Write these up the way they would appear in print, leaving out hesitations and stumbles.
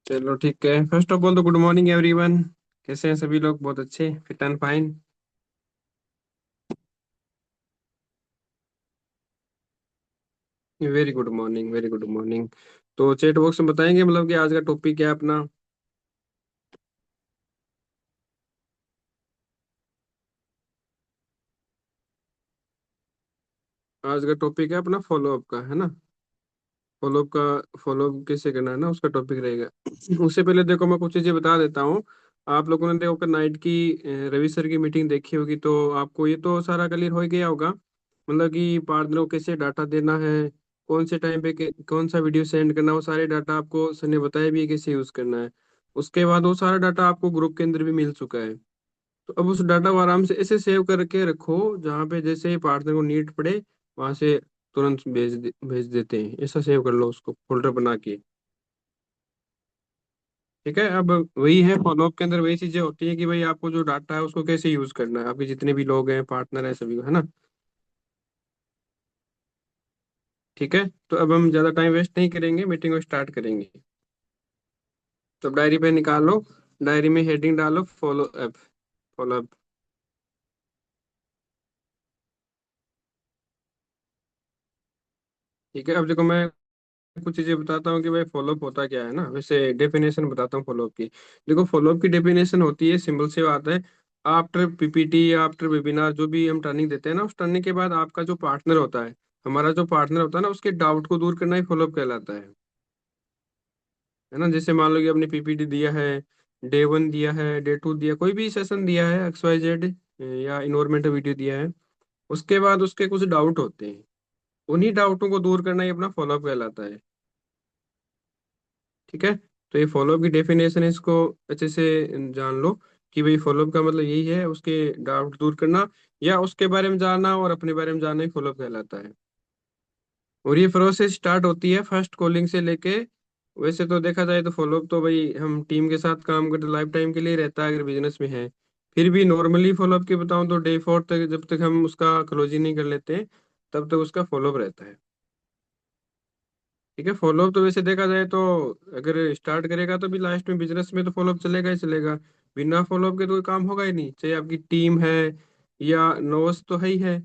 चलो ठीक है। फर्स्ट ऑफ ऑल तो गुड मॉर्निंग एवरीवन। कैसे हैं सभी लोग? बहुत अच्छे, fit and fine. Very good morning, very good morning. तो चैट बॉक्स में बताएंगे मतलब कि आज का टॉपिक क्या है अपना। आज का टॉपिक है अपना फॉलोअप का, है ना। फॉलोअप का, फॉलोअप कैसे करना है ना, उसका टॉपिक रहेगा। उससे पहले देखो मैं कुछ चीजें बता देता हूँ। आप लोगों ने देखो नाइट की रवि सर की मीटिंग देखी होगी, तो आपको ये तो सारा क्लियर हो ही गया होगा। मतलब कि पार्टनर को कैसे डाटा देना है, कौन से टाइम पे कौन सा वीडियो सेंड करना है, वो सारे डाटा आपको सर ने बताया भी है कैसे यूज करना है। उसके बाद वो सारा डाटा आपको ग्रुप के अंदर भी मिल चुका है। तो अब उस डाटा को आराम से ऐसे सेव करके रखो, जहाँ पे जैसे ही पार्टनर को नीड पड़े वहां से तुरंत भेज देते हैं। ऐसा सेव कर लो उसको फोल्डर बना के। ठीक है। अब वही है, फॉलोअप के अंदर वही चीजें होती है कि भाई आपको जो डाटा है उसको कैसे यूज करना है, आपके जितने भी लोग हैं पार्टनर है सभी को, है ना। ठीक है। तो अब हम ज्यादा टाइम वेस्ट नहीं करेंगे, मीटिंग को स्टार्ट करेंगे। तो डायरी पे निकालो, डायरी में हेडिंग डालो फॉलो अप। Follow up. ठीक है। अब देखो मैं कुछ चीजें बताता हूँ कि भाई फॉलोअप होता क्या है ना, वैसे डेफिनेशन बताता हूँ फॉलोअप की। देखो फॉलोअप की डेफिनेशन होती है, सिंबल से आता है। आफ्टर पीपीटी या आफ्टर वेबिनार जो भी हम ट्रेनिंग देते हैं ना, उस ट्रेनिंग के बाद आपका जो पार्टनर होता है, हमारा जो पार्टनर होता है ना, उसके डाउट को दूर करना ही फॉलोअप कहलाता है ना। जैसे मान लो कि आपने पीपीटी दिया है, डे 1 दिया है, डे 2 दिया, कोई भी सेशन दिया है XYZ, या इन्वायरमेंटल वीडियो दिया है। उसके बाद उसके कुछ डाउट होते हैं, उन्हीं डाउटों को दूर करना ही अपना फॉलोअप कहलाता है। ठीक है। तो ये फॉलोअप की डेफिनेशन है, इसको अच्छे से जान लो कि भाई फॉलोअप का मतलब यही है, उसके डाउट दूर करना या उसके बारे में जानना और अपने बारे में जानना ही फॉलोअप कहलाता है। और ये प्रोसेस स्टार्ट होती है फर्स्ट कॉलिंग से लेके। वैसे तो देखा जाए तो फॉलोअप तो भाई हम टीम के साथ काम करते लाइफ टाइम के लिए रहता है अगर बिजनेस में है। फिर भी नॉर्मली फॉलोअप की बताऊं तो डे 4 तक, जब तक हम उसका क्लोजिंग नहीं कर लेते तब तक उसका फॉलोअप रहता है। ठीक है। फॉलोअप तो वैसे देखा जाए तो अगर स्टार्ट करेगा तो भी लास्ट में बिजनेस में तो फॉलोअप चलेगा ही चलेगा। बिना फॉलोअप के तो कोई काम होगा ही नहीं, चाहे आपकी टीम है या नोस तो है ही है।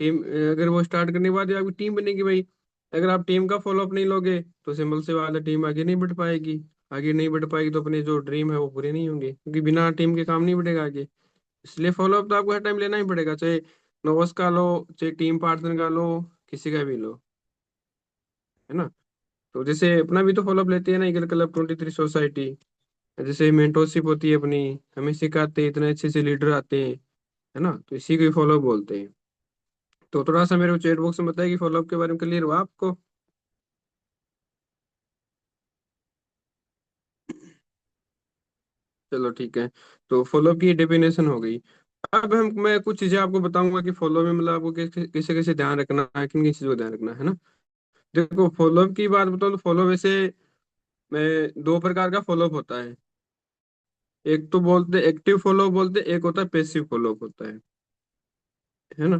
टीम अगर वो स्टार्ट करने के बाद ही आपकी टीम बनेगी भाई। अगर आप टीम का फॉलोअप नहीं लोगे तो सिंपल से वाला टीम आगे नहीं बढ़ पाएगी। आगे नहीं बढ़ पाएगी तो अपने जो ड्रीम है वो पूरे नहीं होंगे, क्योंकि बिना टीम के काम नहीं बढ़ेगा आगे। इसलिए फॉलोअप तो आपको हर टाइम लेना ही पड़ेगा, चाहे नोस का लो, चाहे टीम पार्टनर का लो, किसी का भी लो, है ना। तो जैसे अपना भी तो फॉलोअप लेते हैं ना, ईगल क्लब 23 सोसाइटी। जैसे मेंटोरशिप होती है अपनी, हमें सिखाते हैं, इतने अच्छे से लीडर आते हैं, है ना। तो इसी को फॉलोअप बोलते हैं। तो थोड़ा सा मेरे को चैट बॉक्स में बताइए कि फॉलोअप के बारे में क्लियर हुआ आपको? चलो ठीक है। तो फॉलोअप की डेफिनेशन हो गई। अब हम मैं कुछ चीजें आपको बताऊंगा कि फॉलो में मतलब आपको कैसे कैसे ध्यान रखना है, किन किन चीजों को ध्यान रखना है ना। देखो फॉलोअप की बात बताऊं तो फॉलो वैसे मैं दो प्रकार का फॉलोअप होता है। एक तो बोलते एक्टिव फॉलो बोलते, एक होता है पैसिव फॉलोअप होता है ना।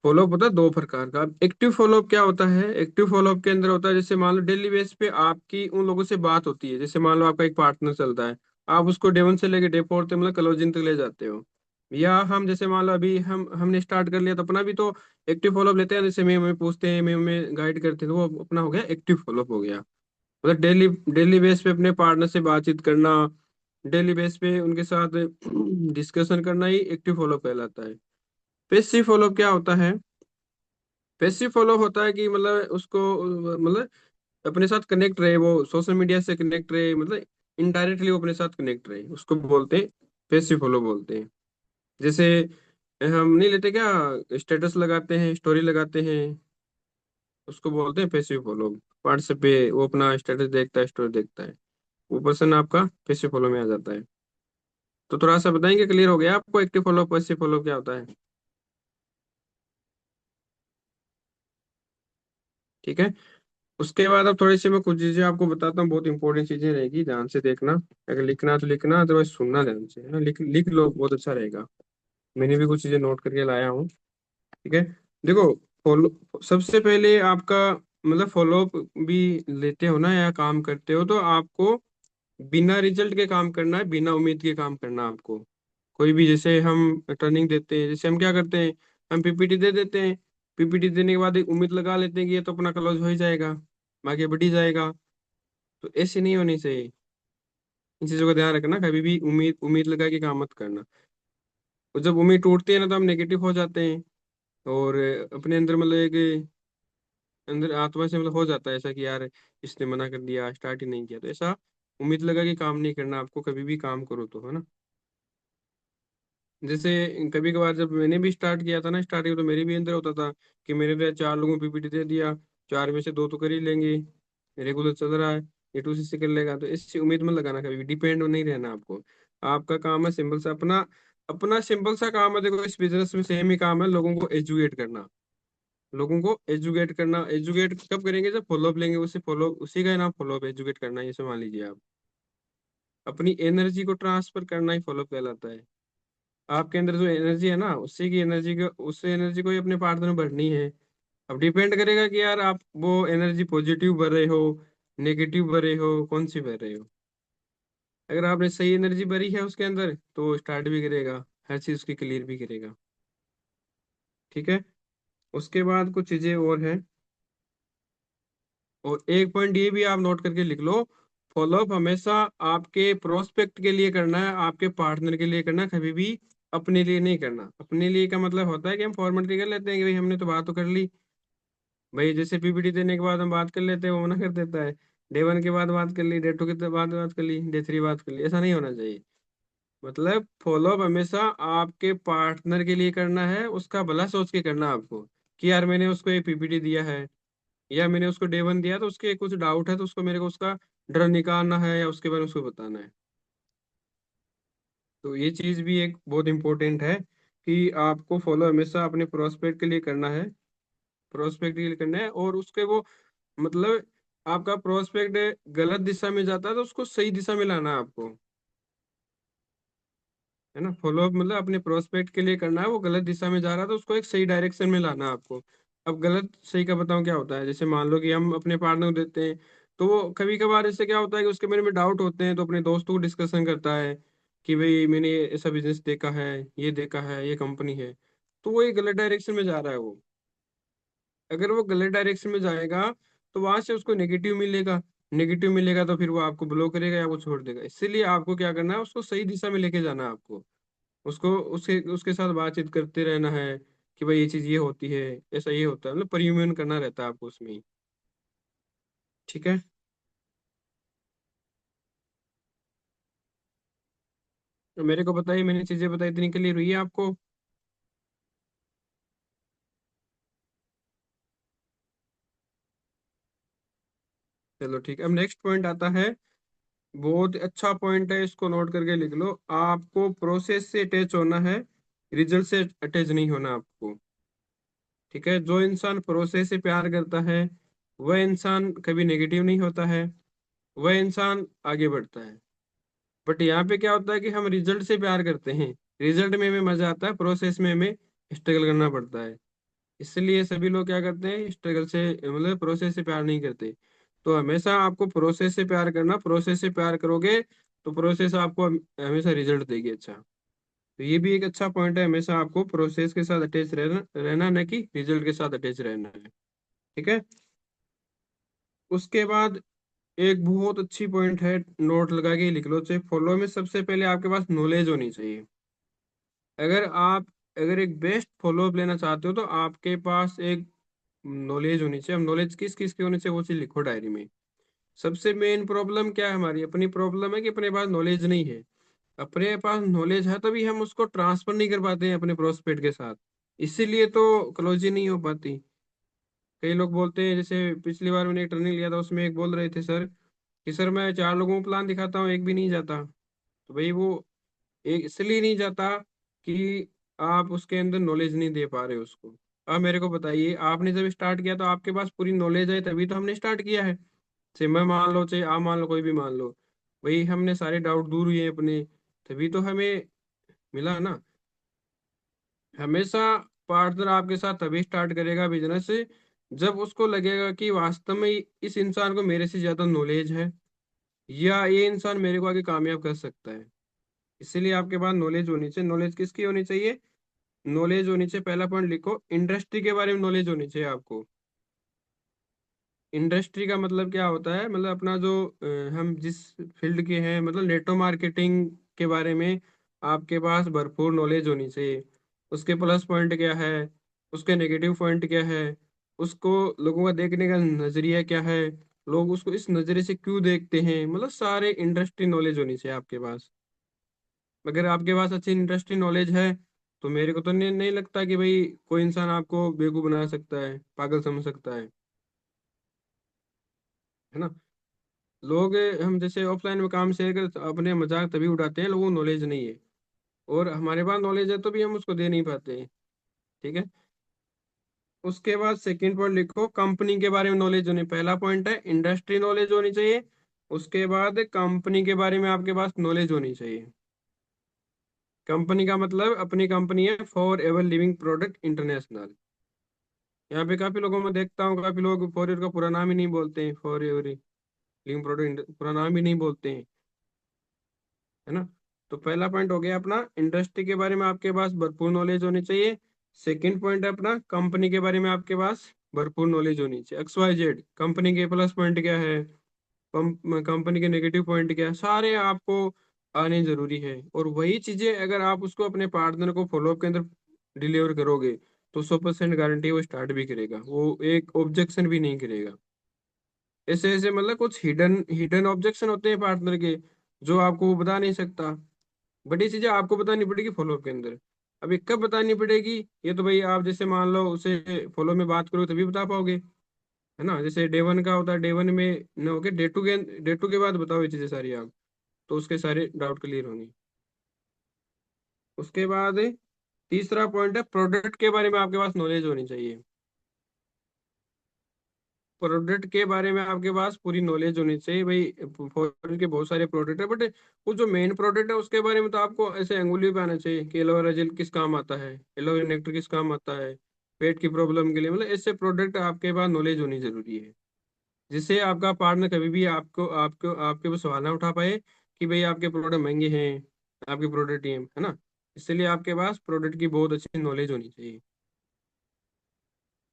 फॉलोअप होता है दो प्रकार का। अब एक्टिव फॉलोअप क्या होता है? एक्टिव फॉलोअप के अंदर होता है, जैसे मान लो डेली बेस पे आपकी उन लोगों से बात होती है। जैसे मान लो आपका एक पार्टनर चलता है, आप उसको डे 1 से लेके डे 4 तक मतलब क्लोजिंग तक ले जाते हो। या हम जैसे मान लो अभी हमने स्टार्ट कर लिया तो अपना भी तो एक्टिव फॉलोअप लेते हैं। जैसे मैं हमें पूछते हैं, मैं हमें गाइड करते हैं, तो वो अपना हो गया एक्टिव फॉलोअप हो गया। मतलब डेली डेली बेस पे अपने पार्टनर से बातचीत करना, डेली बेस पे उनके साथ डिस्कशन करना ही एक्टिव फॉलोअप कहलाता है। पैसिव फॉलोअप क्या होता है? पैसिव फॉलो होता है कि मतलब उसको मतलब अपने साथ कनेक्ट रहे, वो सोशल मीडिया से कनेक्ट रहे, मतलब इनडायरेक्टली वो अपने साथ कनेक्ट रहे, उसको बोलते हैं पैसिव फॉलो बोलते हैं। जैसे हम नहीं लेते क्या, स्टेटस लगाते हैं, स्टोरी लगाते हैं, उसको बोलते हैं पैसिव फॉलो। व्हाट्सएप पे वो अपना स्टेटस देखता है, स्टोरी देखता है, वो पर्सन आपका पैसिव फॉलो में आ जाता है। तो थोड़ा सा बताएंगे, क्लियर हो गया आपको एक्टिव फॉलो पैसिव फॉलो क्या होता है? ठीक है। उसके बाद अब थोड़ी सी मैं कुछ चीजें आपको बताता हूँ, बहुत इंपॉर्टेंट चीजें रहेगी, ध्यान से देखना। अगर लिखना तो लिखना, अदरवाइज सुनना ध्यान से, है ना। लिख लिख लो, बहुत अच्छा रहेगा। मैंने भी कुछ चीजें नोट करके लाया हूँ। ठीक है। देखो फॉलो, सबसे पहले आपका मतलब फॉलोअप भी लेते हो ना या काम करते हो तो आपको बिना रिजल्ट के काम करना है, बिना उम्मीद के काम करना है आपको। कोई भी, जैसे हम ट्रेनिंग देते हैं, जैसे हम क्या करते हैं, हम पीपीटी दे देते हैं। पीपीटी देने के बाद एक उम्मीद लगा लेते हैं कि ये तो अपना क्लोज हो ही जाएगा, आगे बढ़ ही जाएगा। तो ऐसे नहीं होनी चाहिए। इन चीजों का ध्यान रखना, कभी भी उम्मीद उम्मीद लगा के काम मत करना। और जब उम्मीद टूटती है ना, तो हम नेगेटिव हो जाते हैं। और अपने अंदर मतलब एक अंदर आत्मा से मतलब हो जाता है ऐसा कि यार इसने मना कर दिया, स्टार्ट ही नहीं किया। तो ऐसा उम्मीद लगा के काम नहीं करना आपको, कभी भी काम करो तो, है ना। जैसे कभी कभार जब मैंने भी स्टार्ट किया था ना, स्टार्टिंग तो मेरे भी अंदर होता था कि मैंने तो 4 लोगों को पीपीटी दे दिया, 4 में से 2 तो कर ही लेंगे, रेगुलर चल रहा है, A to Z से कर लेगा। तो इससे उम्मीद मत लगाना, कभी भी डिपेंड नहीं रहना आपको। आपका काम है सिंपल सा अपना, अपना सिंपल सा काम है। देखो इस बिजनेस में सेम ही काम है, लोगों को एजुकेट करना। लोगों को एजुकेट करना, एजुकेट कब करेंगे, जब फॉलोअप लेंगे। उसे फॉलो, उसी का नाम फॉलोअप, एजुकेट करना, ये मान लीजिए आप। अपनी एनर्जी को ट्रांसफर करना ही फॉलोअप कहलाता है। आपके अंदर जो एनर्जी है ना, उसी की एनर्जी को, उससे एनर्जी को ही अपने पार्टनर में भरनी है। अब डिपेंड करेगा कि यार आप वो एनर्जी पॉजिटिव भर रहे हो, नेगेटिव भर रहे हो, कौन सी भर रहे हो। अगर आपने सही एनर्जी भरी है उसके अंदर, तो स्टार्ट भी करेगा, हर चीज उसकी क्लियर भी करेगा। ठीक है। उसके बाद कुछ चीजें और हैं। और एक पॉइंट ये भी आप नोट करके लिख लो, फॉलोअप हमेशा आपके प्रोस्पेक्ट के लिए करना है, आपके पार्टनर के लिए करना है, कभी भी अपने लिए नहीं करना। अपने लिए का मतलब होता है कि हम फॉर्मेलिटी कर लेते हैं कि भाई हमने तो बात तो कर ली। भाई जैसे पीपीटी देने के बाद हम बात कर लेते हैं, वो मना कर देता है। डे 1 के बाद बात कर ली, डे 2 के बाद बात कर ली, डे 3 बात कर ली, ऐसा नहीं होना चाहिए। मतलब फॉलोअप हमेशा आपके पार्टनर के लिए करना है, उसका भला सोच के करना है आपको। कि यार मैंने उसको ये पीपीटी दिया है, या मैंने उसको डे 1 दिया, तो उसके कुछ डाउट है, तो उसको मेरे को उसका डर निकालना है, या उसके बारे में उसको बताना है। तो ये चीज भी एक बहुत इंपॉर्टेंट है कि आपको फॉलो हमेशा अपने प्रोस्पेक्ट के लिए करना है। प्रोस्पेक्ट के लिए करना है, और उसके वो मतलब आपका प्रोस्पेक्ट गलत दिशा में जाता है, तो उसको सही दिशा में लाना है आपको। है ना, फॉलो अप मतलब अपने प्रोस्पेक्ट के लिए करना है, वो गलत दिशा में जा रहा है, तो उसको एक सही डायरेक्शन में लाना है आपको। अब गलत सही का बताऊं क्या होता है, जैसे मान लो कि हम अपने पार्टनर को देते हैं, तो वो कभी कभार इससे क्या होता है कि उसके बारे में डाउट होते हैं, तो अपने दोस्तों को डिस्कशन करता है कि भाई मैंने ऐसा बिजनेस देखा है, ये देखा है, ये कंपनी है। तो वो एक गलत डायरेक्शन में जा रहा है वो। अगर वो गलत डायरेक्शन में जाएगा, तो वहां से उसको नेगेटिव मिलेगा। नेगेटिव मिलेगा तो फिर वो आपको ब्लॉक करेगा या वो छोड़ देगा। इसीलिए आपको क्या करना है, उसको सही दिशा में लेके जाना है आपको। उसको उसके उसके साथ बातचीत करते रहना है कि भाई ये चीज ये होती है, ऐसा ये होता है, मतलब परियमन करना रहता है आपको उसमें। ठीक है। तो मेरे को बताइए, मैंने चीजें बताई, इतनी क्लियर हुई है आपको? चलो ठीक है, अब नेक्स्ट पॉइंट आता है। बहुत अच्छा पॉइंट है, इसको नोट करके लिख लो। आपको प्रोसेस से अटैच होना है, रिजल्ट से अटैच नहीं होना आपको। ठीक है। जो इंसान प्रोसेस से प्यार करता है, वह इंसान कभी नेगेटिव नहीं होता है, वह इंसान आगे बढ़ता है। बट यहाँ पे क्या होता है कि हम रिजल्ट से प्यार करते हैं। रिजल्ट में हमें मजा आता है, प्रोसेस में हमें स्ट्रगल करना पड़ता है। इसलिए सभी लोग क्या करते हैं, स्ट्रगल से मतलब प्रोसेस से प्यार नहीं करते। तो हमेशा आपको प्रोसेस से प्यार करना, प्रोसेस से प्यार करोगे तो प्रोसेस आपको हमेशा रिजल्ट देगी अच्छा। तो ये भी एक अच्छा पॉइंट है, हमेशा आपको प्रोसेस के साथ अटैच रहना रहना, न कि रिजल्ट के साथ अटैच रहना है। ठीक है। उसके बाद एक बहुत अच्छी पॉइंट है, नोट लगा के लिख लो, चाहिए फॉलो में सबसे पहले आपके पास नॉलेज होनी चाहिए। अगर आप, अगर एक बेस्ट फॉलो अप लेना चाहते हो, तो आपके पास एक नॉलेज होनी चाहिए। अब नॉलेज किस किस की होनी चाहिए, वो चीज लिखो डायरी में। सबसे मेन प्रॉब्लम क्या है, हमारी अपनी प्रॉब्लम है कि अपने पास नॉलेज नहीं है। अपने पास नॉलेज है तभी हम उसको ट्रांसफर नहीं कर पाते हैं अपने प्रोस्पेक्ट के साथ। इसीलिए तो क्लोज ही नहीं हो पाती। कई लोग बोलते हैं, जैसे पिछली बार मैंने एक ट्रेनिंग लिया था, उसमें एक बोल रहे थे सर कि सर मैं 4 लोगों को प्लान दिखाता हूँ, एक भी नहीं जाता। तो भाई वो एक इसलिए नहीं जाता कि आप उसके अंदर नॉलेज नहीं दे पा रहे हो उसको। अब मेरे को बताइए, आपने जब स्टार्ट किया तो आपके पास पूरी नॉलेज है, तभी तो हमने स्टार्ट किया है। चाहे मैं मान लो, चाहे आप मान लो, कोई भी मान लो, भाई हमने सारे डाउट दूर हुए हैं अपने, तभी तो हमें मिला ना। हमेशा पार्टनर आपके साथ तभी स्टार्ट करेगा बिजनेस, जब उसको लगेगा कि वास्तव में इस इंसान को मेरे से ज्यादा नॉलेज है, या ये इंसान मेरे को आगे कामयाब कर सकता है। इसीलिए आपके पास नॉलेज होनी चाहिए। नॉलेज किसकी होनी चाहिए? नॉलेज होनी चाहिए, पहला पॉइंट लिखो, इंडस्ट्री के बारे में नॉलेज होनी चाहिए आपको। इंडस्ट्री का मतलब क्या होता है? मतलब अपना जो हम जिस फील्ड के हैं, मतलब नेटो मार्केटिंग के बारे में आपके पास भरपूर नॉलेज होनी चाहिए। उसके प्लस पॉइंट क्या है, उसके नेगेटिव पॉइंट क्या है, उसको लोगों का देखने का नजरिया क्या है, लोग उसको इस नजरिए से क्यों देखते हैं, मतलब सारे इंडस्ट्री नॉलेज होनी चाहिए आपके पास। अगर आपके पास अच्छी इंडस्ट्री नॉलेज है तो मेरे को तो नहीं लगता कि भाई कोई इंसान आपको बेवकूफ बना सकता है, पागल समझ सकता है ना। लोग, हम जैसे ऑफलाइन में काम शेयर कर अपने मजाक तभी उड़ाते हैं, लोगों को नॉलेज नहीं है, और हमारे पास नॉलेज है तो भी हम उसको दे नहीं पाते हैं। ठीक है। उसके बाद सेकंड पॉइंट लिखो, कंपनी के बारे में नॉलेज होनी। पहला पॉइंट है इंडस्ट्री नॉलेज होनी चाहिए, उसके बाद कंपनी के बारे में आपके पास नॉलेज होनी चाहिए। कंपनी का मतलब अपनी कंपनी है for ever living product international. यहाँ पे काफी लोगों में देखता हूँ, काफी लोग फॉर एवर का पूरा नाम ही नहीं बोलते हैं, फॉर एवर लिविंग प्रोडक्ट पूरा नाम ही नहीं बोलते हैं, है ना। तो पहला पॉइंट हो गया अपना, इंडस्ट्री के बारे में आपके पास भरपूर नॉलेज होनी चाहिए। सेकंड पॉइंट है अपना, कंपनी के बारे में आपके पास भरपूर नॉलेज होनी चाहिए। एक्स वाई जेड कंपनी के प्लस पॉइंट क्या है, कंपनी के नेगेटिव पॉइंट क्या है, सारे आपको आने जरूरी है। और वही चीजें अगर आप उसको अपने पार्टनर को फॉलोअप के अंदर डिलीवर करोगे तो 100% गारंटी वो स्टार्ट भी करेगा, वो एक ऑब्जेक्शन भी नहीं करेगा। ऐसे ऐसे मतलब कुछ हिडन हिडन ऑब्जेक्शन होते हैं पार्टनर के, जो आपको वो बता नहीं सकता। बड़ी चीजें आपको बतानी पड़ेगी फॉलो के अंदर। अभी कब बतानी पड़ेगी? ये तो भाई आप जैसे मान लो उसे फॉलो में बात करो तभी बता पाओगे, है ना। जैसे डे वन का होता है, डे वन में न होके डे टू के बाद बताओ ये चीजें सारी आप, तो उसके सारे डाउट क्लियर होंगे। उसके बाद तीसरा पॉइंट है, प्रोडक्ट के बारे में आपके पास नॉलेज होनी चाहिए। प्रोडक्ट के बारे में आपके पास पूरी नॉलेज होनी चाहिए भाई। फॉरेन के बहुत सारे प्रोडक्ट है, बट वो जो मेन प्रोडक्ट है उसके बारे में तो आपको ऐसे अंगुली पे आना चाहिए कि एलोवेरा जेल किस काम आता है, एलोवेरा नेक्टर किस काम आता है, पेट की प्रॉब्लम के लिए, मतलब ऐसे प्रोडक्ट आपके पास नॉलेज होनी जरूरी है, जिससे आपका पार्टनर कभी भी आपको आपको आपके ऊपर सवाल ना उठा पाए कि भाई आपके प्रोडक्ट महंगे हैं, आपके प्रोडक्ट ये है ना। इसलिए आपके पास प्रोडक्ट की बहुत अच्छी नॉलेज होनी चाहिए।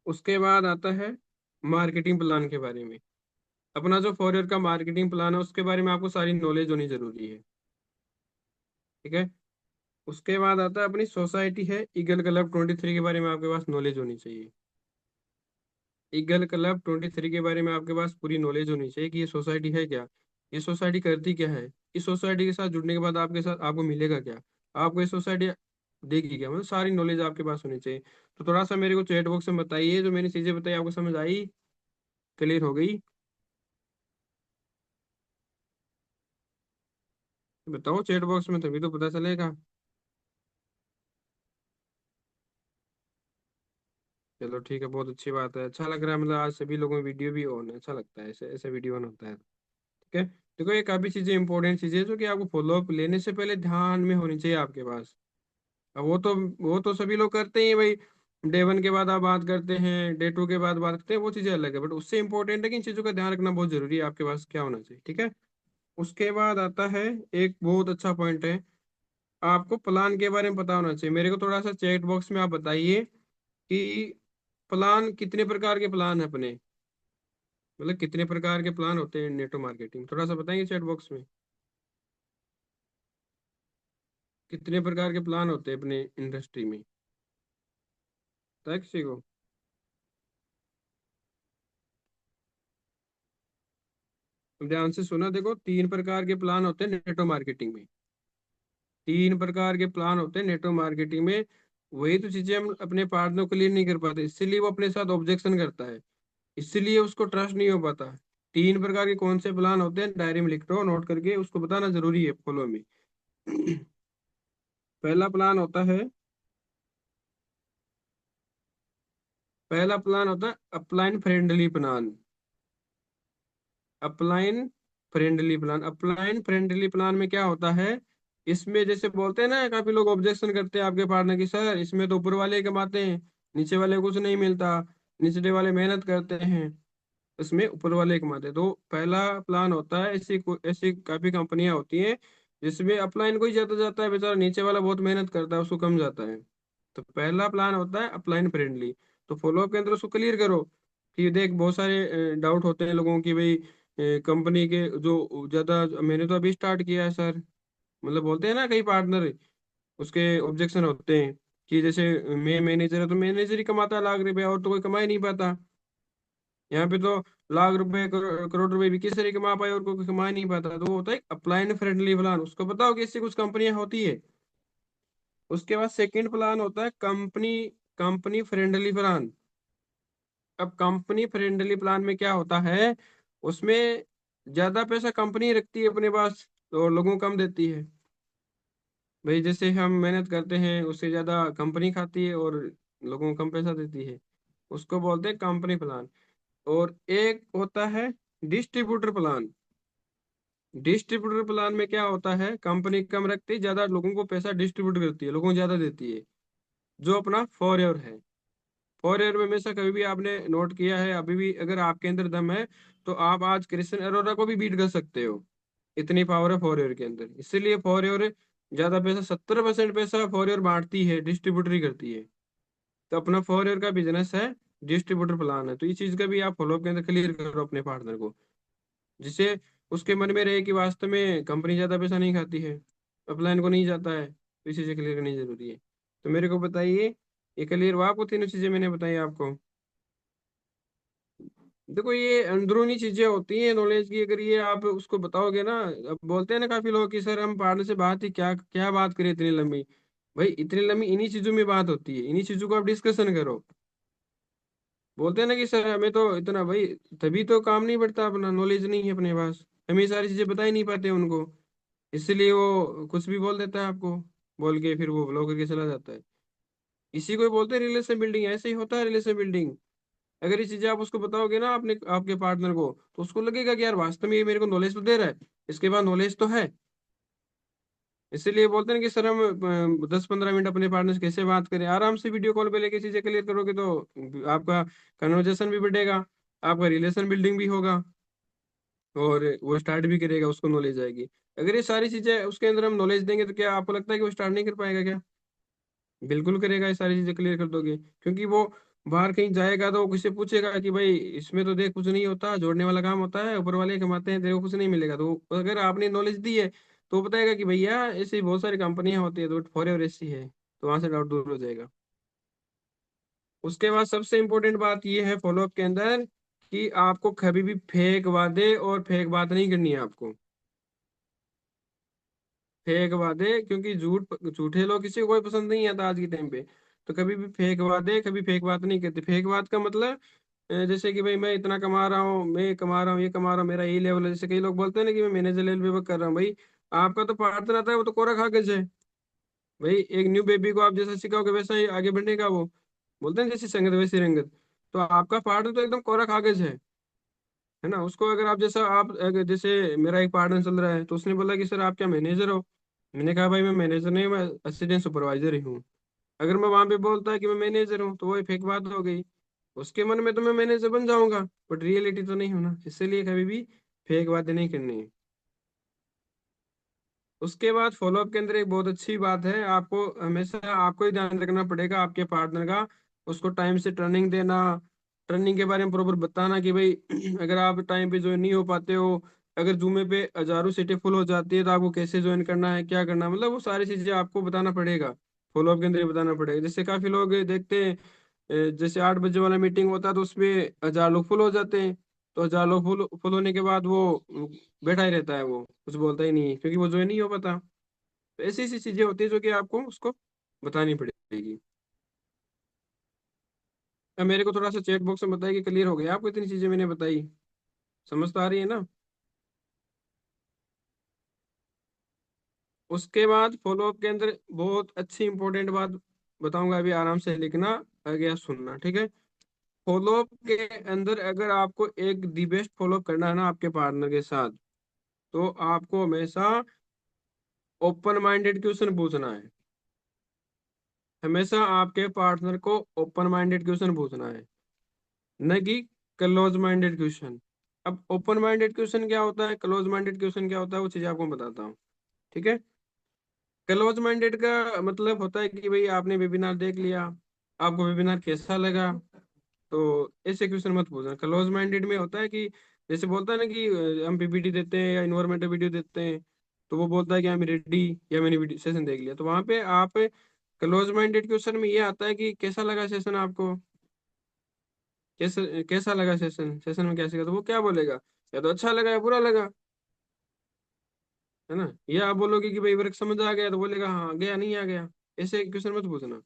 उसके बाद आता है मार्केटिंग प्लान के बारे में। अपना जो फॉर ईयर का मार्केटिंग प्लान है उसके बारे में आपको सारी नॉलेज होनी जरूरी है। ठीक है। उसके बाद आता है अपनी सोसाइटी है ईगल क्लब 23 के बारे में आपके पास नॉलेज होनी चाहिए। ईगल क्लब 23 के बारे में आपके पास पूरी नॉलेज होनी चाहिए कि ये सोसाइटी है क्या, ये सोसाइटी करती क्या है, इस सोसाइटी के साथ जुड़ने के बाद आपके साथ आपको मिलेगा क्या, आपको ये सोसाइटी देगी क्या, मतलब सारी नॉलेज आपके पास होनी चाहिए। तो थोड़ा सा मेरे को चैट बॉक्स में बताइए, जो मैंने चीजें बताई आपको समझ आई, क्लियर हो गई? बताओ चैट बॉक्स में, तभी तो पता चलेगा। चलो ठीक है, बहुत अच्छी बात है, अच्छा लग रहा है, मतलब आज सभी लोगों में वीडियो भी ऑन है, अच्छा लगता है, ऐसे ऐसे वीडियो ऑन होता है। ठीक है। देखो ये काफी चीजें इंपॉर्टेंट चीजें हैं जो कि आपको फॉलोअप लेने से पहले ध्यान में होनी चाहिए आपके पास। अब वो तो सभी लोग करते ही हैं भाई, डे वन के बाद आप बात करते हैं, डे टू के बाद बात करते हैं, वो चीजें अलग है, बट उससे इंपॉर्टेंट है कि इन चीजों का ध्यान रखना बहुत जरूरी है, आपके पास क्या होना चाहिए। ठीक है। उसके बाद आता है एक बहुत अच्छा पॉइंट है, आपको प्लान के बारे में पता होना चाहिए। मेरे को थोड़ा सा चैट बॉक्स में आप बताइए कि प्लान कितने प्रकार के प्लान है अपने, मतलब कितने प्रकार के प्लान होते हैं नेटो मार्केटिंग, थोड़ा सा बताएंगे चैट बॉक्स में। कितने प्रकार के प्लान होते हैं अपने इंडस्ट्री में, पता है किसी को? ध्यान से सुना, देखो 3 प्रकार के प्लान होते हैं नेटो मार्केटिंग में। 3 प्रकार के प्लान होते हैं नेटो मार्केटिंग में। वही तो चीजें हम अपने पार्टनर को लिए नहीं कर पाते, इसीलिए वो अपने साथ ऑब्जेक्शन करता है, इसीलिए उसको ट्रस्ट नहीं हो पाता। 3 प्रकार के कौन से प्लान होते हैं, डायरी में लिख लो नोट करके, उसको बताना जरूरी है फॉलो में। पहला प्लान होता है, पहला प्लान होता है upline friendly plan. Upline friendly plan, upline friendly plan में क्या होता है, इसमें जैसे बोलते हैं ना, काफी लोग ऑब्जेक्शन करते हैं आपके पार्टनर की, सर इसमें तो ऊपर वाले ही कमाते हैं, नीचे वाले को कुछ नहीं मिलता, निचले वाले मेहनत करते हैं। उसमें ऊपर वाले कमाते हैं। तो पहला प्लान होता है, ऐसी काफी कंपनियां होती हैं जिसमें अपलाइन को ही ज्यादा जाता है, बेचारा नीचे वाला बहुत मेहनत करता है, उसको कम जाता है। तो पहला प्लान होता है अपलाइन फ्रेंडली। तो फॉलोअप के अंदर उसको क्लियर करो कि देख बहुत सारे डाउट होते हैं लोगों की भाई, कंपनी के जो ज्यादा, मैंने तो अभी स्टार्ट किया है सर, मतलब बोलते हैं ना कई पार्टनर, उसके ऑब्जेक्शन होते हैं कि जैसे मैं मैनेजर है तो मैनेजर ही कमाता है लाख रुपए, और तो कोई कमा ही नहीं पाता। यहाँ पे तो लाख रुपए करोड़ रुपए भी किसी तरीके कमा पाए और कोई कमा नहीं पाता। तो वो होता है अपलाइन फ्रेंडली प्लान, उसको बताओ कि इससे कुछ कंपनियां होती है। उसके बाद सेकंड प्लान होता है कंपनी कंपनी फ्रेंडली प्लान। अब कंपनी फ्रेंडली प्लान में क्या होता है, उसमें ज्यादा पैसा कंपनी रखती है अपने पास और लोगों को कम देती है। भाई जैसे हम मेहनत करते हैं उससे ज्यादा कंपनी खाती है और लोगों को कम पैसा देती है, उसको बोलते हैं कंपनी प्लान। और एक होता है डिस्ट्रीब्यूटर प्लान। डिस्ट्रीब्यूटर प्लान में क्या होता है, कंपनी कम रखती है, ज्यादा लोगों को पैसा डिस्ट्रीब्यूट करती है, लोगों को ज्यादा देती है, जो अपना फॉर एवर है। फॉर एवर में हमेशा कभी भी आपने नोट किया है, अभी भी अगर आपके अंदर दम है तो आप आज क्रिस्टियन अरोरा को भी बीट कर सकते हो, इतनी पावर है फॉर एवर के अंदर। इसीलिए फॉर एवर ज्यादा पैसा, 70% पैसा फॉर एवर बांटती है, डिस्ट्रीब्यूटर ही करती है। तो अपना फॉर एवर का बिजनेस है, डिस्ट्रीब्यूटर प्लान है। तो इस चीज का भी आप फॉलोअप के अंदर क्लियर करो अपने पार्टनर को, जिससे उसके मन में रहे कि वास्तव में कंपनी ज्यादा पैसा नहीं खाती है, अपलाइन को नहीं जाता है। तो इसी से क्लियर करनी जरूरी है। तो मेरे को बताइए, ये क्लियर हुआ आपको तीनों चीजें मैंने बताई आपको? देखो ये अंदरूनी चीजें होती हैं नॉलेज की, अगर ये आप उसको बताओगे ना। अब बोलते हैं ना काफी लोग कि सर हम पार्टनर से बात ही क्या क्या बात करें इतनी लंबी। भाई इतनी लंबी इन्हीं चीजों में बात होती है, इन्हीं चीजों को आप डिस्कशन करो। बोलते हैं ना कि सर हमें तो इतना, भाई तभी तो काम नहीं बढ़ता, अपना नॉलेज नहीं है अपने पास, हम ये सारी चीजें बता ही नहीं पाते उनको। इसलिए वो कुछ भी बोल देता है आपको, बोल के फिर वो ब्लॉक करके चला जाता है। इसी को ही बोलते हैं रिलेशन बिल्डिंग, ऐसे ही होता है रिलेशन बिल्डिंग। अगर ये चीजें आप उसको बताओगे ना अपने आपके पार्टनर को, तो उसको लगेगा कि यार वास्तव में ये मेरे को नॉलेज तो दे रहा है, इसके बाद नॉलेज तो है। इसीलिए बोलते हैं कि सर हम 10-15 मिनट अपने पार्टनर से कैसे बात करें, आराम से वीडियो कॉल पे लेके चीजें क्लियर करोगे तो आपका कन्वर्जेशन भी बढ़ेगा, आपका रिलेशन बिल्डिंग भी होगा, और वो स्टार्ट भी करेगा, उसको नॉलेज आएगी। अगर ये सारी चीजें उसके अंदर हम नॉलेज देंगे तो क्या आपको लगता है कि वो स्टार्ट नहीं कर पाएगा क्या? बिल्कुल करेगा, ये सारी चीजें क्लियर कर दोगे। क्योंकि वो बाहर कहीं जाएगा तो वो किसी पूछेगा कि भाई इसमें तो देख कुछ नहीं होता, जोड़ने वाला काम होता है, ऊपर वाले कमाते हैं, तेरे को कुछ नहीं मिलेगा। तो अगर आपने नॉलेज दी है तो वो बताएगा कि भैया ऐसी बहुत सारी कंपनियां होती है तो फॉर एवर ऐसी है, तो वहां से डाउट दूर हो जाएगा। उसके बाद सबसे इंपॉर्टेंट बात ये है फॉलोअप के अंदर, कि आपको कभी भी फेक वादे और फेक बात नहीं करनी है आपको। फेक वादे, क्योंकि झूठे लोग किसी को कोई पसंद नहीं आता आज के टाइम पे। तो कभी भी फेक वादे, कभी फेक बात नहीं करते। फेक बात का मतलब जैसे कि भाई मैं इतना कमा रहा हूँ, मैं कमा रहा हूँ, ये कमा रहा हूँ, मेरा ये लेवल है। जैसे कई लोग बोलते हैं ना कि मैं मैनेजर लेवल पे वर्क कर रहा हूँ। भाई आपका तो पार्टनर आता है वो तो कोरा कागज है। भाई एक न्यू बेबी को आप जैसा सिखाओगे वैसा ही आगे बढ़ेगा वो। बोलते हैं जैसी संगत वैसी रंगत। तो आपका पार्टनर तो एकदम कोरा कागज है ना। उसको अगर आप जैसा, आप अगर जैसे मेरा एक पार्टनर चल रहा है तो उसने बोला कि सर आप क्या मैनेजर हो? मैंने कहा भाई मैं मैनेजर नहीं, मैं असिस्टेंट सुपरवाइजर ही हूँ। अगर मैं वहां पे बोलता है कि मैं मैनेजर हूँ तो वो फेक बात हो गई। उसके मन में तो मैं मैनेजर बन जाऊंगा, बट रियलिटी तो नहीं होना। इसलिए कभी भी फेक बातें नहीं करनी है। उसके बाद फॉलोअप के अंदर एक बहुत अच्छी बात है, आपको हमेशा आपको ही ध्यान रखना पड़ेगा आपके पार्टनर का। उसको टाइम से ट्रेनिंग देना, ट्रेनिंग के बारे में प्रॉपर बताना कि भाई अगर आप टाइम पे ज्वाइन नहीं हो पाते हो, अगर जूमे पे हजारों सीटें फुल हो जाती है तो आपको कैसे ज्वाइन करना है, क्या करना है, मतलब वो सारी चीजें आपको बताना पड़ेगा। फॉलोअप के अंदर ही बताना पड़ेगा। जैसे काफी लोग देखते हैं, जैसे 8 बजे वाला मीटिंग होता है तो उसमें 1000 लोग फुल हो जाते हैं। तो 1000 लोग फुल फुल होने के बाद वो बैठा ही रहता है, वो कुछ बोलता ही नहीं है, क्योंकि वो ज्वाइन नहीं हो पाता। तो ऐसी ऐसी चीजें होती है जो कि आपको उसको बतानी पड़ेगी। अब मेरे को थोड़ा सा चैट बॉक्स में बताइए कि क्लियर हो गया आपको, इतनी चीजें मैंने बताई, समझ तो आ रही है ना? उसके बाद फॉलोअप के अंदर बहुत अच्छी इंपॉर्टेंट बात बताऊंगा, अभी आराम से लिखना, आगे आप सुनना, ठीक है? फॉलोअप के अंदर अगर आपको एक दी बेस्ट फॉलोअप करना है ना आपके पार्टनर के साथ, तो आपको हमेशा ओपन माइंडेड क्वेश्चन पूछना है। हमेशा आपके पार्टनर को ओपन माइंडेड क्वेश्चन पूछना है, न कि क्लोज माइंडेड क्वेश्चन। अब ओपन माइंडेड क्वेश्चन क्या होता है, क्लोज माइंडेड क्वेश्चन क्या होता है, वो चीज आपको बताता हूँ। ठीक है। क्लोज माइंडेड का मतलब होता है कि भाई आपने वेबिनार देख लिया, आपको वेबिनार कैसा लगा, तो ऐसे क्वेश्चन मत पूछना। क्लोज माइंडेड में होता है कि जैसे बोलता है ना कि हम पीपीटी देते हैं या इन्वायरमेंटल वीडियो देते हैं, तो वो बोलता है कि हम रेडी, या मैंने वीडियो सेशन देख लिया, तो वहां पे आप क्लोज माइंडेड क्वेश्चन में ये आता है कि कैसा लगा सेशन आपको, कैसा कैसा लगा सेशन, सेशन में कैसे लगा, तो वो क्या बोलेगा, या तो अच्छा लगा या बुरा लगा, है ना। या आप बोलोगे कि भाई वर्क समझ आ गया, तो बोलेगा हाँ गया नहीं आ गया। ऐसे क्वेश्चन मत पूछना।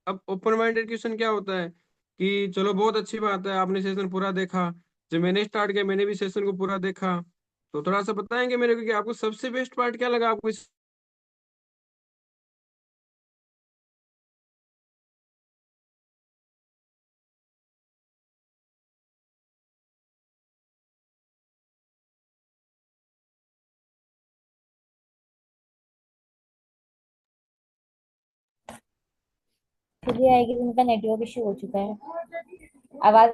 अब ओपन माइंडेड क्वेश्चन क्या होता है कि चलो बहुत अच्छी बात है, आपने सेशन पूरा देखा, जब मैंने स्टार्ट किया मैंने भी सेशन को पूरा देखा, तो थोड़ा सा बताएंगे मेरे को कि आपको सबसे बेस्ट पार्ट क्या लगा आपको इस। चलिए आएगी, उनका नेटवर्क इशू हो चुका है। आवाज।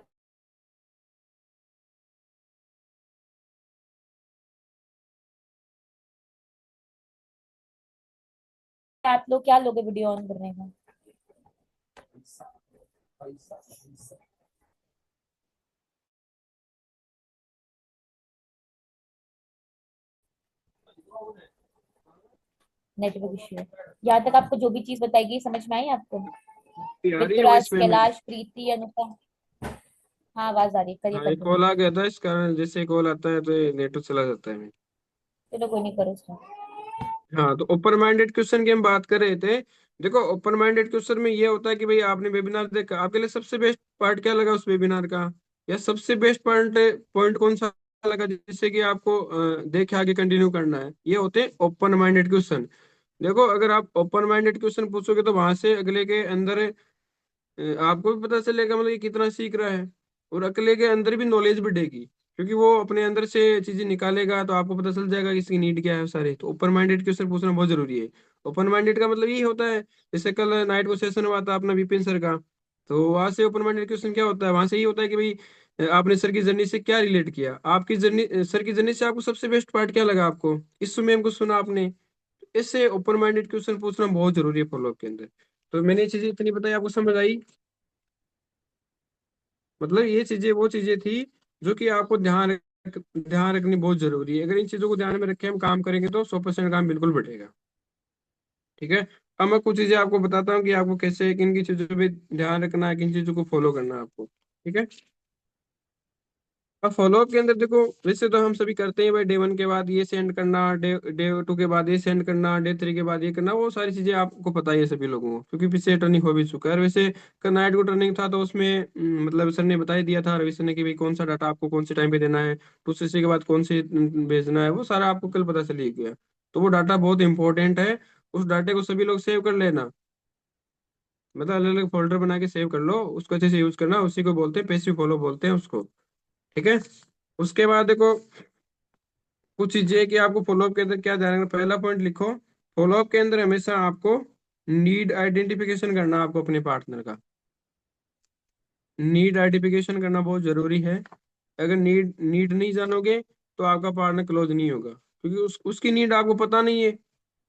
आप लोग क्या लोगे वीडियो ऑन करने का? नेटवर्क इशू है। यहाँ तक आपको जो भी चीज बताएगी समझ में आई आपको? आ रही है वॉइस ऋतुराज, में मेरी। कैलाश, प्रीति, अनुपम। हाँ आवाज आ रही है, करिए हाँ एक कंटिन्यू। कॉल आ गया था, इस कारण जैसे कॉल आता है तो नेटवर्क चला जाता है। चलो कोई नहीं, करो उसका। हाँ तो ओपन माइंडेड क्वेश्चन की हम बात कर रहे थे। देखो ओपन माइंडेड क्वेश्चन में ये होता है कि भाई आपने वेबिनार देखा, आपके लिए सबसे बेस्ट पार्ट क्या लगा उस वेबिनार का, या सबसे बेस्ट पॉइंट पॉइंट कौन सा लगा जिससे कि आपको देख के आगे कंटिन्यू करना है, ये होते हैं ओपन माइंडेड क्वेश्चन। देखो अगर आप ओपन माइंडेड क्वेश्चन पूछोगे तो वहां से अगले के अंदर आपको भी पता चलेगा मतलब ये कितना सीख रहा है, और अगले के अंदर भी नॉलेज बढ़ेगी, क्योंकि वो अपने अंदर से चीजें निकालेगा तो आपको पता चल जाएगा कि इसकी नीड क्या है सारे। तो ओपन माइंडेड क्वेश्चन पूछना बहुत जरूरी है। ओपन माइंडेड का मतलब ये होता है, जैसे कल नाइट को सेशन हुआ था अपना विपिन सर का, तो वहां से ओपन माइंडेड क्वेश्चन क्या होता है, वहां से ये होता है कि भाई आपने सर की जर्नी से क्या रिलेट किया, आपकी जर्नी सर की जर्नी से आपको सबसे बेस्ट पार्ट क्या लगा आपको, इस समय हमको सुना आपने। इससे ओपन माइंडेड क्वेश्चन पूछना बहुत जरूरी है फॉलोअप के अंदर। तो मैंने ये चीजें इतनी बताई, आपको समझ आई। मतलब ये चीजें वो चीजें थी जो कि आपको ध्यान रखनी बहुत जरूरी है। अगर इन चीजों को ध्यान में रख के हम काम करेंगे तो 100% काम बिल्कुल बढ़ेगा। ठीक है। अब मैं कुछ चीजें आपको बताता हूँ कि आपको कैसे किन किन चीजों पे ध्यान रखना है, किन चीजों को फॉलो करना है आपको। ठीक है। अब फॉलोअप के अंदर देखो, वैसे तो हम सभी करते हैं भाई, डे 1 के बाद ये सेंड करना, डे 2 के बाद ये सेंड करना, डे 3 के बाद ये करना, वो सारी चीजें आपको पता ही है सभी लोगों को, क्योंकि पीछे टर्निंग हो भी चुका है। और वैसे कल नाइट को टर्निंग था तो उसमें मतलब सर ने बता ही दिया था, रवि सर ने, कि भाई कौन सा डाटा आपको कौन से टाइम पे देना है, 2cc के बाद कौन से भेजना है, वो सारा आपको कल पता चल ही गया। तो वो डाटा बहुत इंपॉर्टेंट है, उस डाटे को सभी लोग सेव कर लेना। मतलब अलग अलग फोल्डर बना के सेव कर लो, उसको अच्छे से यूज करना, उसी को बोलते हैं पैसिव फॉलो बोलते हैं उसको। ठीक है। उसके बाद देखो कुछ चीजें कि आपको फॉलोअप के अंदर क्या ध्यान रखना। पहला पॉइंट लिखो, फॉलोअप के अंदर हमेशा आपको नीड आइडेंटिफिकेशन करना, आपको अपने पार्टनर का नीड आइडेंटिफिकेशन करना बहुत जरूरी है। अगर नीड नीड नहीं जानोगे तो आपका पार्टनर क्लोज नहीं होगा, क्योंकि उसकी नीड आपको पता नहीं है,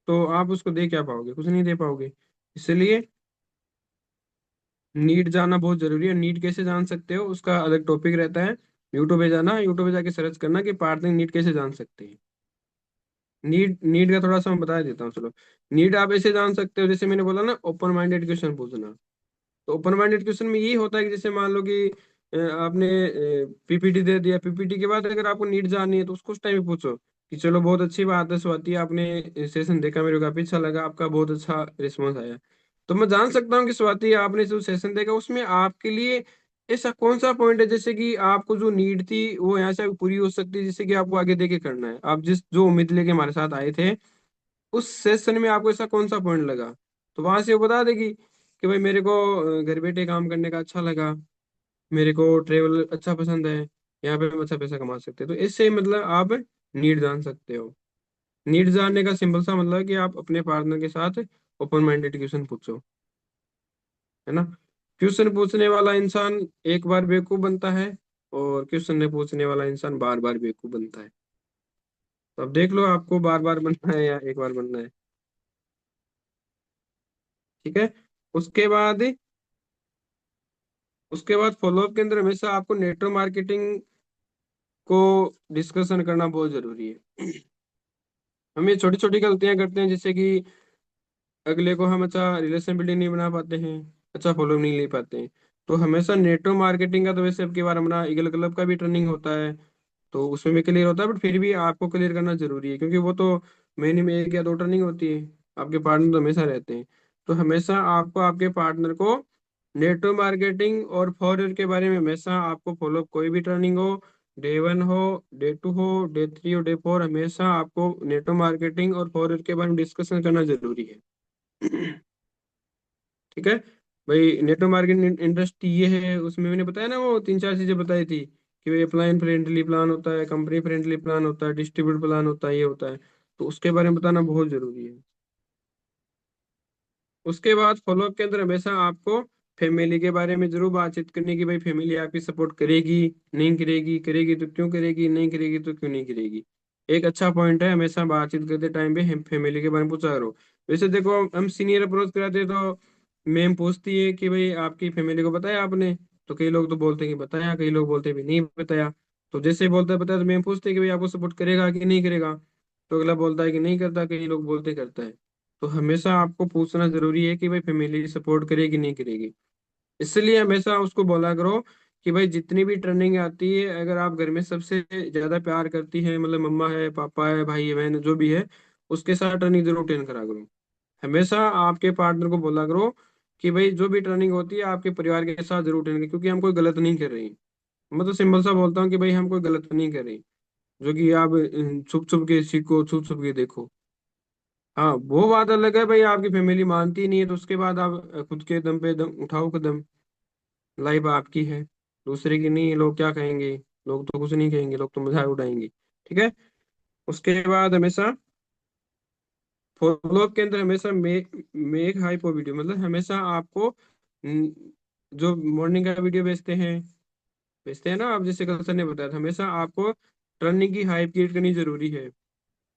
तो आप उसको दे क्या पाओगे, कुछ नहीं दे पाओगे। इसलिए नीड जानना बहुत जरूरी है। नीड कैसे जान सकते हो उसका अलग टॉपिक रहता है, यूट्यूब पे जाना, यूट्यूब पे जाके सर्च करना कि पार्टनर नीड कैसे जान सकते हैं। नीड नीड का थोड़ा सा मैं बता देता हूँ, चलो। नीड आप ऐसे जान सकते हो, जैसे मैंने बोला ना ओपन माइंडेड क्वेश्चन पूछना। तो ओपन माइंडेड क्वेश्चन में ये होता है कि जैसे मान लो कि आपने पीपीटी दे दिया, पीपीटी के बाद अगर आपको नीड जाननी है तो उसको उस टाइम पे पूछो कि चलो बहुत अच्छी बात है स्वाति, आपने सेशन देखा, मेरे को काफी अच्छा लगा, आपका बहुत अच्छा रिस्पॉन्स आया। तो मैं जान सकता हूँ कि स्वाति आपने जो सेशन देखा उसमें आपके लिए ऐसा कौन सा पॉइंट है जैसे कि आपको जो नीड थी वो यहाँ से पूरी हो सकती है, जिससे कि आपको आगे देके करना है, आप जिस जो उम्मीद लेके हमारे साथ आए थे उस सेशन में आपको ऐसा कौन सा पॉइंट लगा। तो वहां से वो बता देगी कि भाई मेरे को घर बैठे काम करने का अच्छा लगा, मेरे को ट्रेवल अच्छा पसंद है, यहाँ पे हम अच्छा पैसा कमा सकते हैं। तो इससे मतलब आप नीड जान सकते हो। नीड जानने का सिंपल सा मतलब है कि आप अपने पार्टनर के साथ ओपन माइंडेड क्वेश्चन पूछो, है ना। क्वेश्चन पूछने वाला इंसान एक बार बेवकूफ बनता है, और क्वेश्चन पूछने वाला इंसान बार बार बेवकूफ बनता है। तो अब देख लो आपको बार बार बनना है या एक बार बनना है। ठीक है। उसके बाद उसके बाद फॉलोअप के अंदर हमेशा आपको नेटवर्क मार्केटिंग को डिस्कशन करना बहुत जरूरी है। हम ये छोटी छोटी गलतियां करते हैं, जैसे कि अगले को हम अच्छा रिलेशन बिल्डिंग नहीं बना पाते हैं, अच्छा फॉलो नहीं ले पाते हैं। तो हमेशा नेटवर्क मार्केटिंग का तो वैसे अब की बार हमारा ईगल क्लब का भी ट्रेनिंग होता है, तो उसमें भी क्लियर होता है, बट फिर भी आपको क्लियर करना जरूरी है, क्योंकि वो तो महीने में एक या दो ट्रेनिंग होती है। आपके पार्टनर तो हमेशा रहते हैं। तो हमेशा आपको आपके पार्टनर को नेटवर्क मार्केटिंग और फॉरवर्ड के बारे में हमेशा आपको फॉलो, कोई भी ट्रेनिंग हो, डे 1 हो, डे 2 हो, डे 3 हो, डे 4, हमेशा आपको नेटवर्क मार्केटिंग और फॉरवर्ड के बारे में डिस्कशन करना जरूरी है। ठीक है। भाई नेटवर्क मार्केटिंग इंडस्ट्री ये है, उसमें मैंने बताया ना वो तीन चार चीजें बताई थी, कि भाई अपलाइन फ्रेंडली प्लान होता है, कंपनी फ्रेंडली प्लान होता है, डिस्ट्रीब्यूट प्लान होता है, ये होता है। तो उसके बारे में बताना बहुत जरूरी है। उसके बाद फॉलोअप के अंदर हमेशा आपको फैमिली के बारे में जरूर बातचीत करनी, कि भाई फैमिली आपकी सपोर्ट करेगी, नहीं करेगी, करेगी तो क्यों करेगी, नहीं करेगी तो क्यों नहीं करेगी। एक अच्छा पॉइंट है, हमेशा बातचीत करते टाइम पे हम फैमिली के बारे में पूछा करो। वैसे देखो हम सीनियर अप्रोच कराते हैं तो मैम पूछती है कि भाई आपकी फैमिली को बताया आपने, तो कई लोग तो बोलते हैं कि बताया, कई लोग बोलते हैं भी नहीं बताया। तो जैसे ही बोलता है बताया, तो मैम पूछते हैं कि भाई आपको सपोर्ट करेगा कि नहीं करेगा, तो अगला बोलता है कि नहीं करता, कई लोग बोलते करता है। तो हमेशा आपको पूछना जरूरी है कि भाई फैमिली सपोर्ट करेगी नहीं करेगी। इसलिए हमेशा उसको बोला करो कि भाई जितनी भी ट्रेनिंग आती है, अगर आप घर में सबसे ज्यादा प्यार करती है, मतलब मम्मा है, पापा है, भाई है, बहन है, जो भी है, उसके साथ ट्रेनिंग जरूर अटेंड करा करो। हमेशा आपके पार्टनर को बोला करो कि भाई जो भी ट्रेनिंग होती है आपके परिवार के साथ जरूर अटेंड करें, क्योंकि हम कोई गलत नहीं कर रहे। मैं तो सिंपल सा बोलता हूँ कि भाई हम कोई गलत नहीं कर रहे, जो कि आप छुप छुप के सीखो, छुप छुप के देखो। हाँ वो बात अलग है भाई, आपकी फैमिली मानती नहीं है, तो उसके बाद आप खुद के दम पे दम उठाओ कदम। लाइफ आपकी है, दूसरे की नहीं है। लोग क्या कहेंगे? लोग तो कुछ नहीं कहेंगे, लोग तो मजाक उड़ाएंगे। ठीक है। उसके बाद हमेशा फॉलोअप के अंदर हमेशा मेक हाइप वीडियो, मतलब हमेशा आपको जो मॉर्निंग का वीडियो भेजते हैं ना आप, जैसे कल सर ने बताया था, हमेशा आपको टर्निंग की हाइप क्रिएट करनी जरूरी है।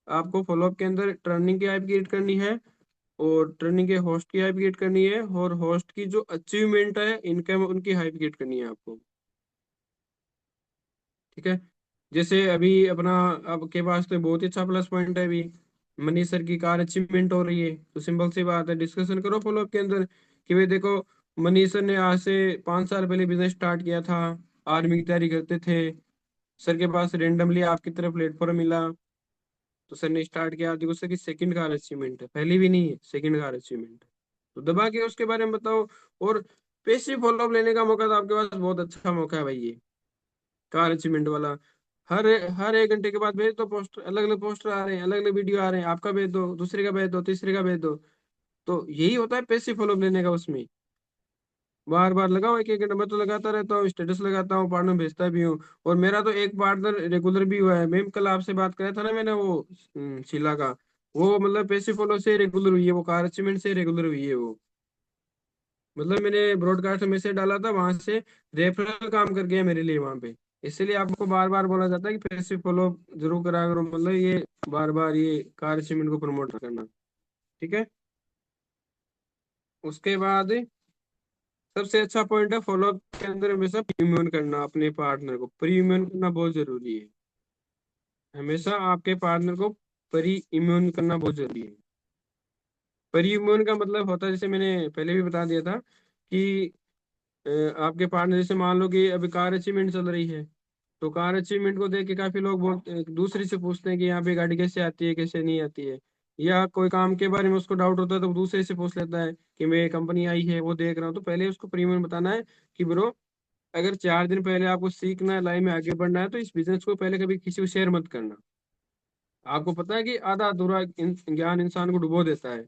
आपको फॉलोअप के अंदर टर्निंग की हाइप क्रिएट करनी है, और ट्रेनिंग के होस्ट की हाइप क्रिएट करनी है, और होस्ट की जो अचीवमेंट है इनकम उनकी हाइप क्रिएट करनी है आपको। ठीक है। जैसे अभी अपना, आपके पास तो बहुत ही अच्छा प्लस पॉइंट है अभी, मनीष सर की कार अचीवमेंट हो रही है, तो सिंपल सी बात है, डिस्कशन करो फॉलोअप के अंदर कि भाई देखो, मनीष सर ने आज से 5 साल पहले बिजनेस स्टार्ट किया था, आर्मी की तैयारी करते थे, सर के पास रेंडमली आपकी तरफ प्लेटफॉर्म मिला, तो सर ने स्टार्ट किया। देखो सर की सेकंड कार अचीवमेंट है, पहली भी नहीं है, सेकंड कार अचीवमेंट है। तो दबा के उसके बारे में बताओ। और पैसिव फॉलोअप लेने का मौका तो आपके पास बहुत अच्छा मौका है भाई, ये कार अचीवमेंट वाला। हर हर 1 घंटे के बाद भेज दो पोस्टर, अलग अलग पोस्टर आ रहे हैं, अलग अलग वीडियो आ रहे हैं, आपका भेज दो, दूसरे का भेज दो, तीसरे का भेज दो। तो यही होता है पैसिव फॉलोअप लेने का उसमें। बार बार लगाओ, एक एक घंटा मैं तो लगाता रहता हूँ, स्टेटस लगाता हूँ, पार्टनर भेजता भी हूँ। और मेरा तो एक पार्टनर रेगुलर भी हुआ है मैम, कल आपसे बात कराया था ना मैंने, वो शीला का, वो मतलब पैसिव फॉलो से रेगुलर हुई है, वो कार अचीवमेंट से रेगुलर हुई है वो। मतलब मैंने ब्रॉडकास्ट में मैसेज डाला था, वहां से रेफरल काम कर गया मेरे लिए वहां पे। इसलिए आपको बार बार बोला जाता है कि पैसिव फॉलो जरूर करा करो, मतलब ये बार बार ये कार अचीवमेंट को प्रमोट करना। ठीक है। उसके बाद सबसे अच्छा पॉइंट है फॉलोअप के अंदर हमेशा प्रीमियम करना, अपने पार्टनर को प्रीमियम करना बहुत जरूरी है। हमेशा आपके पार्टनर को परी इम्यून करना बहुत जरूरी है। परी इम्यून का मतलब होता है, जैसे मैंने पहले भी बता दिया था, कि आपके पार्टनर, जैसे मान लो कि अभी कार अचीवमेंट चल रही है, तो कार अचीवमेंट को देख के काफी लोग बोलते दूसरे से पूछते हैं कि यहाँ पे गाड़ी कैसे आती है, कैसे नहीं आती है। या कोई काम के बारे में उसको डाउट होता है तो वो दूसरे से पूछ लेता है कि मेरी कंपनी आई है वो देख रहा हूँ। तो पहले उसको प्रीमियम बताना है कि ब्रो, अगर 4 दिन पहले आपको सीखना है, लाइफ में आगे बढ़ना है, तो इस बिजनेस को पहले कभी किसी को शेयर मत करना। आपको पता है कि आधा अधूरा ज्ञान इंसान को डुबो देता है।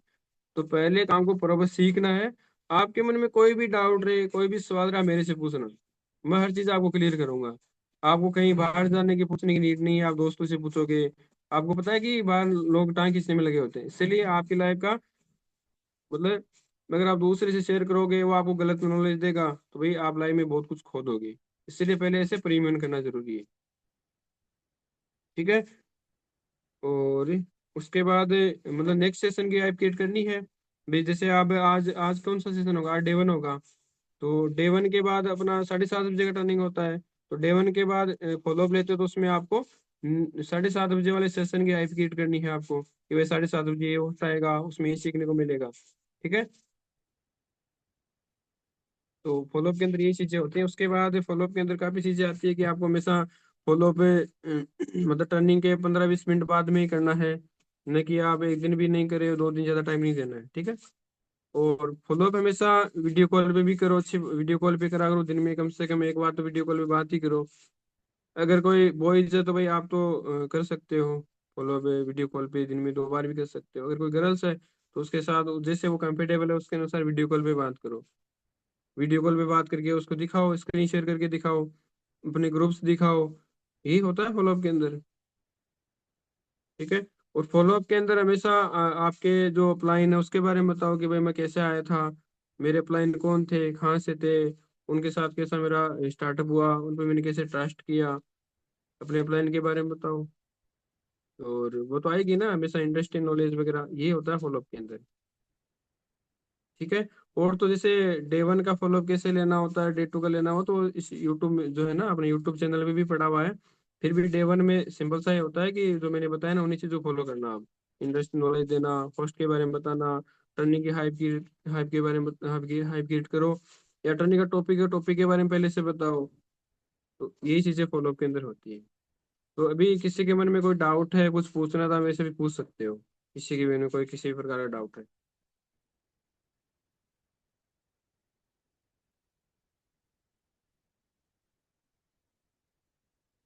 तो पहले काम को प्रॉपर सीखना है। आपके मन में कोई भी डाउट रहे, कोई भी सवाल रहा, मेरे से पूछना, मैं हर चीज आपको क्लियर करूंगा। आपको कहीं बाहर जाने की पूछने की नीड नहीं है, आप दोस्तों से पूछोगे। आपको पता है कि बाहर लोग टांग खींचने में लगे होते हैं, इसलिए आपकी लाइफ का मतलब मगर आप दूसरे से शेयर करोगे, वो आपको गलत नॉलेज देगा, तो भाई आप लाइफ में बहुत कुछ खो दोगे। इसलिए पहले ऐसे प्रीमियम करना जरूरी है। ठीक है। और उसके बाद मतलब नेक्स्ट सेशन की आप क्रिएट करनी है भाई। जैसे आप आज आज कौन सा सेशन होगा, आज डे 1 होगा। तो डे 1 के बाद अपना 7:30 बजे का टर्निंग होता है। तो डे 1 के बाद फॉलो अप लेते हो, तो उसमें आपको 7:30 बजे वाले सेशन की आइप क्रिएट करनी है आपको, कि भाई 7:30 बजे ये होता आएगा, उसमें ये सीखने को मिलेगा। ठीक है। तो फॉलोअप के अंदर ये चीजें होती हैं। उसके बाद फॉलोअप के अंदर काफी चीजें आती है कि आपको हमेशा फॉलोअप मतलब टर्निंग के 15-20 मिनट बाद में ही करना है। न कि आप एक दिन भी नहीं करे, 2 दिन ज्यादा टाइम नहीं देना है। ठीक है। और फॉलोअप हमेशा वीडियो कॉल पे भी करो, अच्छी वीडियो कॉल पे करा करो, दिन में कम से कम एक बार तो वीडियो कॉल पे बात ही करो। अगर कोई बॉयज है तो भाई आप तो कर सकते हो फॉलोअप वीडियो कॉल पे, दिन में 2 बार भी कर सकते हो। अगर कोई गर्ल्स है तो उसके साथ जैसे वो कंफर्टेबल है उसके अनुसार वीडियो कॉल पे बात करो। वीडियो कॉल पे बात करके उसको दिखाओ, स्क्रीन शेयर करके दिखाओ, अपने ग्रुप्स दिखाओ। यही होता है फॉलोअप के अंदर। ठीक है। और फॉलोअप के अंदर हमेशा आपके जो अपलाइन है उसके बारे में बताओ, कि भाई मैं कैसे आया था, मेरे अपलाइन कौन थे, कहाँ से थे, उनके साथ कैसा मेरा स्टार्टअप हुआ, उन पर मैंने कैसे ट्रस्ट किया। अपने अपलाइन के बारे में बताओ। और वो तो आएगी ना हमेशा, इंडस्ट्री नॉलेज वगैरह, ये होता है फॉलोअप के अंदर। ठीक है। और तो जैसे डे 1 का फॉलोअप कैसे लेना होता है, डे 2 का लेना हो, तो इस यूट्यूब में जो है ना, अपने यूट्यूब चैनल पे भी पड़ा हुआ है। फिर भी डे 1 में सिंपल सा ही होता है कि जो मैंने बताया ना, उन्हीं चीजों को फॉलो करना आप। इंडस्ट्री नॉलेज देना, फर्स्ट के बारे में बताना, टर्निंग की हाइप के बारे में हाइप क्रिएट करो, या टर्निंग का टॉपिक के बारे में पहले से बताओ। तो यही चीजें फॉलोअप के अंदर होती है। तो अभी किसी के मन में कोई डाउट है, कुछ पूछना था, वैसे भी पूछ सकते हो। किसी के मन में कोई किसी भी प्रकार का डाउट है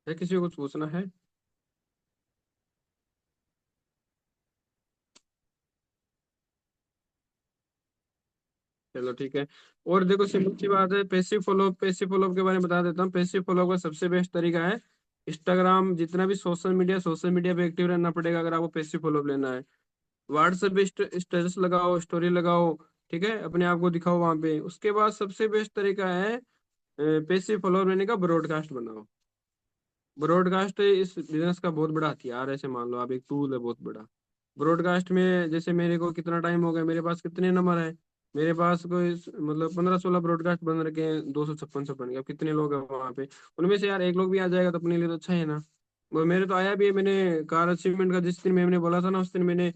किसी को कुछ पूछना है? चलो ठीक है। और देखो सिंपल सी बात है, पैसिव फॉलोअप के बारे में बता देता हूँ। पैसिव फॉलोअप का सबसे बेस्ट तरीका है इंस्टाग्राम, जितना भी सोशल मीडिया पे एक्टिव रहना पड़ेगा अगर आपको पैसिव फॉलोअप लेना है। व्हाट्सएप पे स्टेटस लगाओ, स्टोरी लगाओ, ठीक है, अपने आप को दिखाओ वहां पे। उसके बाद सबसे बेस्ट तरीका है पैसिव फॉलोअर लेने का, ब्रॉडकास्ट बनाओ। ब्रॉडकास्ट इस बिजनेस का बहुत बड़ा हथियार है, ऐसे मान लो आप, एक टूल है बहुत बड़ा। ब्रॉडकास्ट में जैसे मेरे को कितना टाइम हो गया, मेरे पास कितने नंबर है, मेरे पास कोई मतलब 15-16 ब्रॉडकास्ट बन रखे हैं, 256 के। अब कितने लोग हैं वहां पे, उनमें से यार एक लोग भी आ जाएगा तो अपने लिए तो अच्छा है ना। वो मेरे तो आया भी है। मैंने कार अचीवमेंट का जिस दिन मैंने बोला था ना, उस दिन मैंने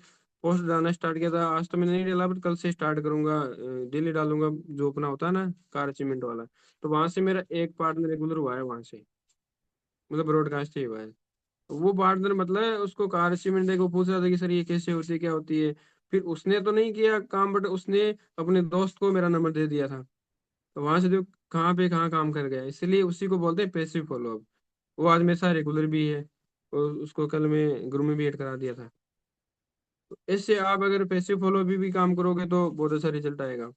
पोस्ट डालना स्टार्ट किया था। आज तो मैंने नहीं डाला, बट कल से स्टार्ट करूंगा, डेली डालूंगा, जो अपना होता है ना कार अचीवमेंट वाला। तो वहां से मेरा एक पार्टनर रेगुलर हुआ है वहां से, मतलब ब्रॉडकास्ट ही हुआ है। वो पार्टनर मतलब उसको कार अचीवमेंट देखो, पूछ रहा था कि सर ये कैसे होती है, क्या होती है। फिर उसने तो नहीं किया काम, बट उसने अपने दोस्त को मेरा नंबर दे दिया था। तो वहां से जो कहाँ पे कहाँ काम कर गया, इसलिए उसी को बोलते हैं पैसिव फॉलोअप। वो आज मेरे साथ रेगुलर भी है, और उसको कल मैं ग्रुप में भी ऐड करा दिया था। तो इससे आप अगर पैसिव फॉलो भी काम करोगे तो बहुत अच्छा रिजल्ट आएगा।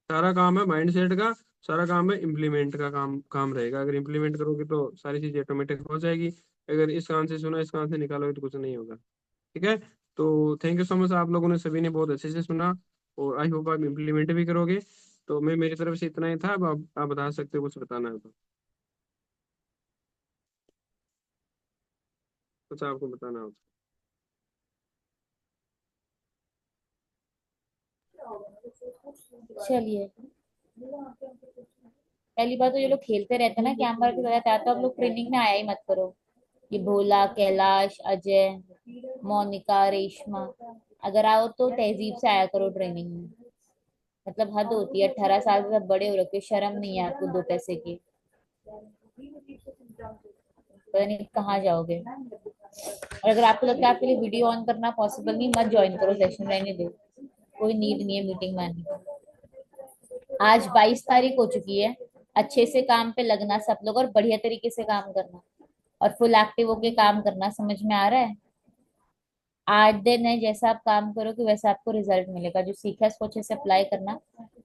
सारा काम है माइंड सेट का, सारा काम है इम्प्लीमेंट का, काम काम रहेगा। अगर इम्प्लीमेंट करोगे तो सारी चीजें ऑटोमेटिक हो जाएगी। अगर इस कान से सुना इस कान से निकालोगे तो कुछ नहीं होगा। ठीक है। तो थैंक यू सो मच, आप लोगों ने सभी ने बहुत अच्छे से सुना, और आई होप आप इम्प्लीमेंट भी करोगे। तो मैं मेरी तरफ से इतना ही था। अब आप बता सकते हो, कुछ बताना है तो, कुछ आपको बताना हो तो। चलिए, पहली बात तो ये लोग खेलते रहते हैं ना कैंपर की वजह से, तो आप लोग ट्रेनिंग में आया ही मत करो। ये भोला, कैलाश, अजय, मोनिका, रेशमा, अगर आओ तो तहजीब से आया करो ट्रेनिंग में। मतलब हद होती है, 18 साल से सब बड़े हो रखे हो, शर्म नहीं है आपको दो पैसे की? पता नहीं कहाँ जाओगे। और अगर आपको लगता है आपके लिए वीडियो ऑन करना पॉसिबल नहीं, मत ज्वाइन करो सेशन, रहने दो। कोई नीड नहीं है मीटिंग में आने की। आज 22 तारीख हो चुकी है। अच्छे से काम पे लगना सब लोग, और बढ़िया तरीके से काम करना, और फुल एक्टिव होके काम करना। समझ में आ रहा है? 8 दिन है, जैसा आप काम करोगे वैसा आपको रिजल्ट मिलेगा। जो सीखा है उसको अच्छे से अप्लाई करना।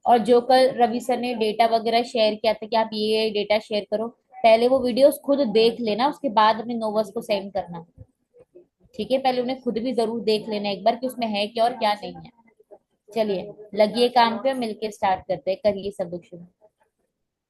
और जो कल रवि सर ने डेटा वगैरह शेयर किया था कि आप ये डेटा शेयर करो, पहले वो वीडियोस खुद देख लेना, उसके बाद अपने नोवर्स को सेंड करना। ठीक है, पहले उन्हें खुद भी जरूर देख लेना एक बार कि उसमें है क्या और क्या नहीं है। चलिए, लगिए काम पे, मिलके स्टार्ट करते हैं, करिए सब लोग शुरू।